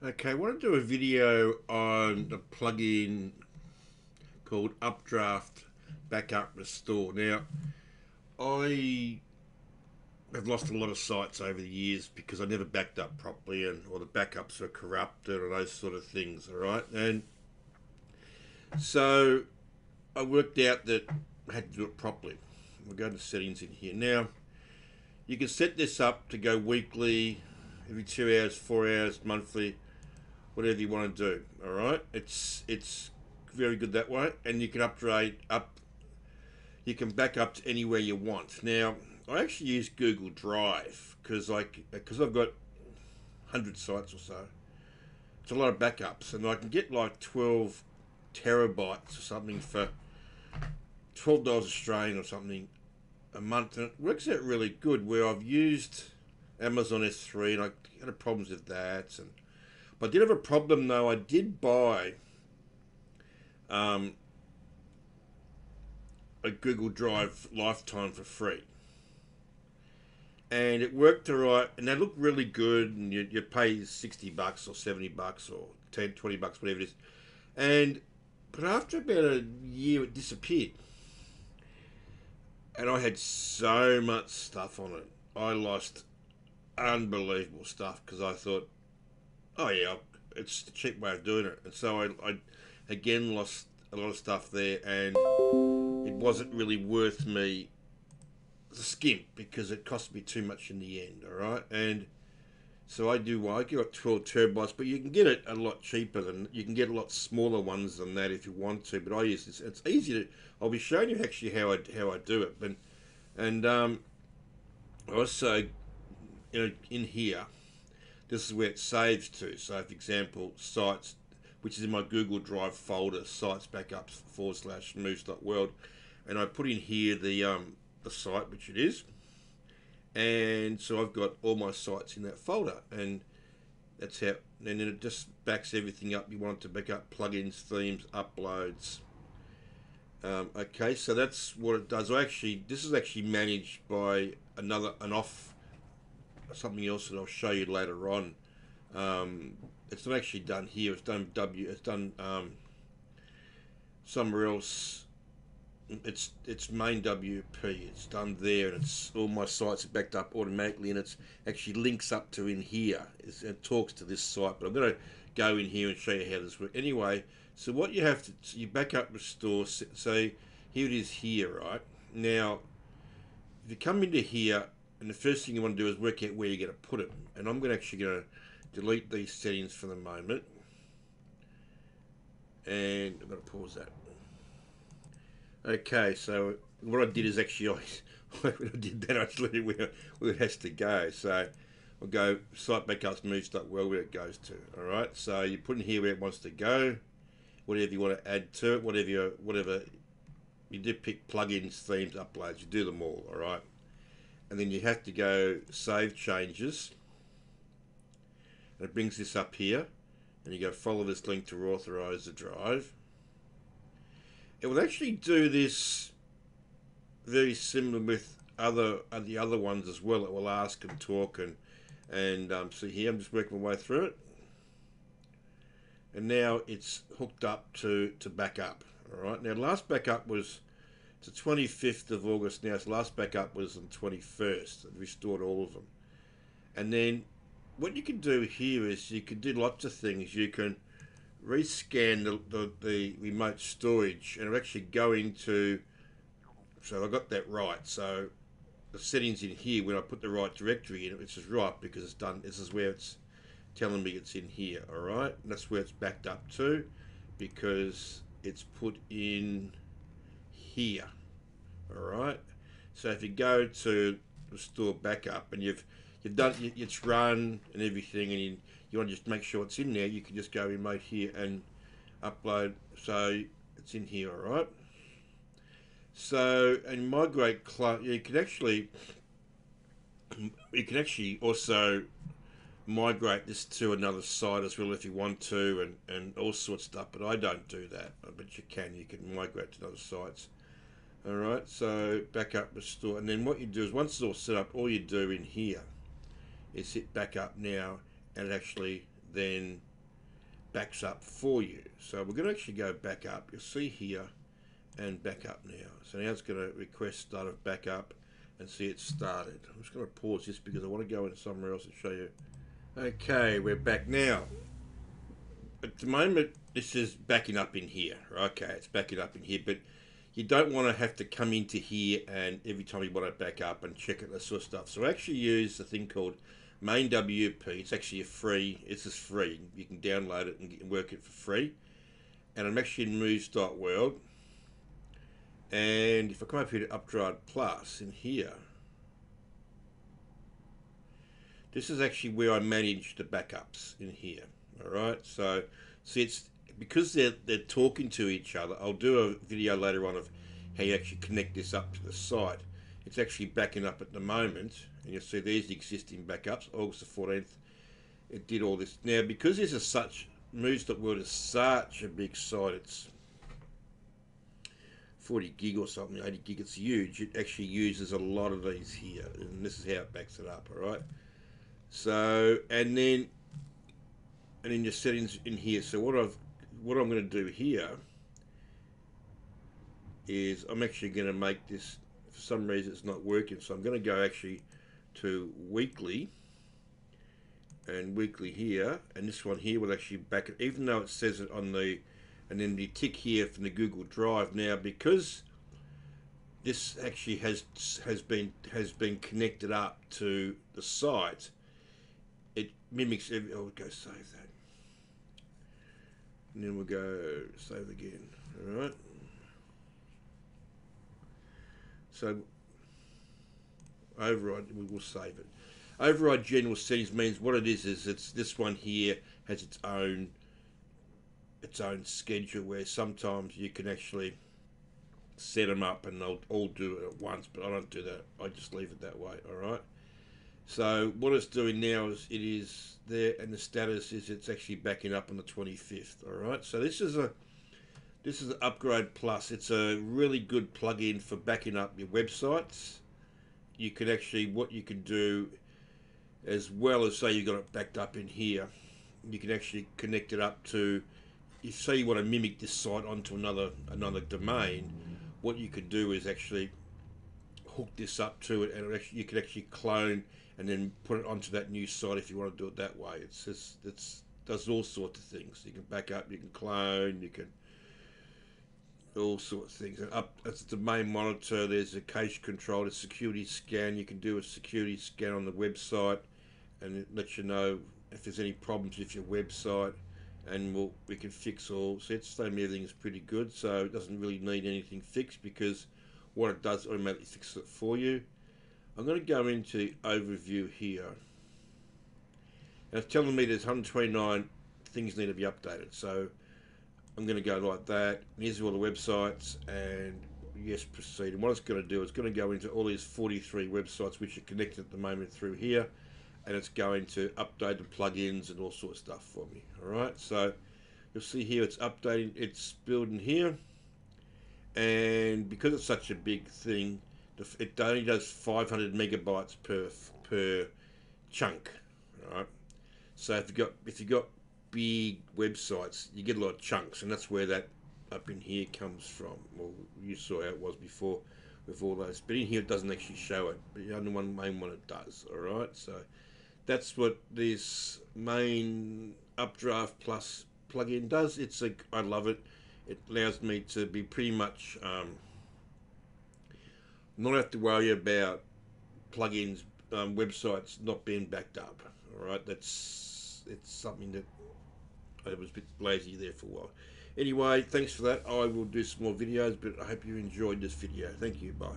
Okay, I want to do a video on the plugin called Updraft Backup Restore. Now, I have lost a lot of sites over the years because I never backed up properly, and or the backups are corrupted, or those sort of things. All right, and so I worked out that I had to do it properly. We'll go to settings in here now. You can set this up to go weekly, every 2 hours, 4 hours, monthly, whatever you want to do. All right, it's very good that way, and you can upgrade up. You can back up to anywhere you want. Now, I actually use Google Drive because I've got 100 sites or so. It's a lot of backups, and I can get like 12 terabytes or something for $12 Australian or something a month, and it works out really good. Where I've used Amazon S3, and I had problems with that, and but I did have a problem though. I did buy um, a Google Drive lifetime for free, and it worked alright, and they look really good. And you pay $60 or $70 or 10, $20, whatever it is, and but after about a year, it disappeared, and I had so much stuff on it. I lost unbelievable stuff because I thought, oh yeah, it's the cheap way of doing it. And so I again lost a lot of stuff there, and it wasn't really worth me the skimp because it cost me too much in the end. All right, and so I got 12 terabytes, but you can get it a lot cheaper than you can get a lot smaller ones than that if you want to. But I use this; it's easy to. I'll be showing you actually how I do it, but and also, in here, this is where it saves to. So, for example, sites, which is in my Google Drive folder, sites backups / moves.world, and I put in here the site, which it is, and so I've got all my sites in that folder, and that's how. And then it just backs everything up you want to back up: plugins, themes, uploads. Okay, so that's what it does. This is actually managed by something else that I'll show you later on. It's not actually done here. It's done somewhere else. It's main WP. It's done there, and it's all my sites are backed up automatically, and it's actually links up to in here. It talks to this site, but I'm going to go in here and show you how this works. Anyway, so what you have to you back up restore. So here it is here, right now. If you come into here, and the first thing you want to do is work out where you're going to put it. And I'm actually going to delete these settings for the moment. And I'm going to pause that. Okay, so what I did is actually, when I did that, I just where it has to go. So I'll go site backups moves.world where it goes to. Alright, so you put in here where it wants to go, whatever you want to add to it, whatever you do, pick plugins, themes, uploads, you do them all, alright? And then you have to go save changes, and it brings this up here, and you go follow this link to authorize the drive. It will actually do this very similar with the other ones as well. It will ask and talk, and so here I'm just working my way through it, and now it's hooked up to back up. All right, now last backup was the 25th of August. Now its last backup was on 21st. It restored all of them. And then what you can do here is you can do lots of things. You can rescan the remote storage, and it'll actually go into, so I got that right. So the settings in here, when I put the right directory in it, which is right because it's done, this is where it's telling me it's in here. All right, and that's where it's backed up to because it's put in here. All right, so if you go to restore backup and you've done it's run and everything, and you want to just make sure it's in there, you can just go remote here and upload. So it's in here. All right, so and migrate you can actually also migrate this to another site as well if you want to, and all sorts of stuff, but I don't do that, but you can migrate to other sites. All right, so backup, restore, and then what you do is once it's all set up, all you do in here is hit backup now, and it actually then backs up for you. So we're going to actually go back up. You'll see here and back up now. So now it's going to request start of backup and see it started. I'm just going to pause this because I want to go into somewhere else and show you. Okay, we're back now. At the moment, this is backing up in here. Okay, it's backing up in here, but you don't want to have to come into here and every time you want to back up and check it, that sort of stuff. So I actually use a thing called Main WP. It's actually it's just free. You can download it and work it for free. And I'm actually in moves.world. And if I come up here to Updraft Plus in here, this is actually where I manage the backups in here. All right, so see, it's because they're talking to each other. I'll do a video later on of how you actually connect this up to the site. It's actually backing up at the moment, and you'll see there's the existing backups. August the 14th, it did all this. Now, because this is such moves.world is such a big site, it's 40 gig or something, 80 gig. It's huge. It actually uses a lot of these here, and this is how it backs it up. All right. So and then your settings in here. So what I'm going to do here is I'm actually going to make this, for some reason it's not working, so I'm going to go actually to weekly, and weekly here, and this one here will actually back it, even though it says it on the, and then the tick here from the Google Drive. Now, because this actually has been connected up to the site, it mimics every, oh, go save that. And then we'll go save again. All right. So override, we will save it. Override general settings means what it is it's this one here has its own schedule where sometimes you can actually set them up and they'll all do it at once, but I don't do that. I just leave it that way. All right. So what it's doing now is it is there, and the status is it's actually backing up on the 25th. All right. So this is an Upgrade Plus. It's a really good plugin for backing up your websites. You can actually, what you can do, as well as say you've got it backed up in here, you can actually connect it up to, if say you want to mimic this site onto another domain, what you could do is actually hook this up to it, and you can actually clone and then put it onto that new site if you want to do it that way. It does all sorts of things. You can back up, you can clone, you can all sorts of things. And up that's the main monitor. There's a cache control, a security scan. You can do a security scan on the website, and it lets you know if there's any problems with your website, and we can fix all. So it's saying everything is pretty good, so it doesn't really need anything fixed because what it does automatically fixes it for you. I'm going to go into overview here, and it's telling me there's 129 things need to be updated. So I'm going to go like that. Here's all the websites, and yes, proceed. And what it's going to do, it's going to go into all these 43 websites which are connected at the moment through here, and it's going to update the plugins and all sorts of stuff for me. All right, so you'll see here it's updating, it's building here, and because it's such a big thing, it only does 500 megabytes per chunk. All right, so if you got big websites, you get a lot of chunks, and that's where that up in here comes from. Well, you saw how it was before with all those, but in here it doesn't actually show it, but the other main one it does. All right, so that's what this main Updraft Plus plugin does. I love it. It allows me to be pretty much not have to worry about plugins, websites not being backed up. All right, it's something that I was a bit lazy there for a while. Anyway, thanks for that. I will do some more videos, but I hope you enjoyed this video. Thank you. Bye.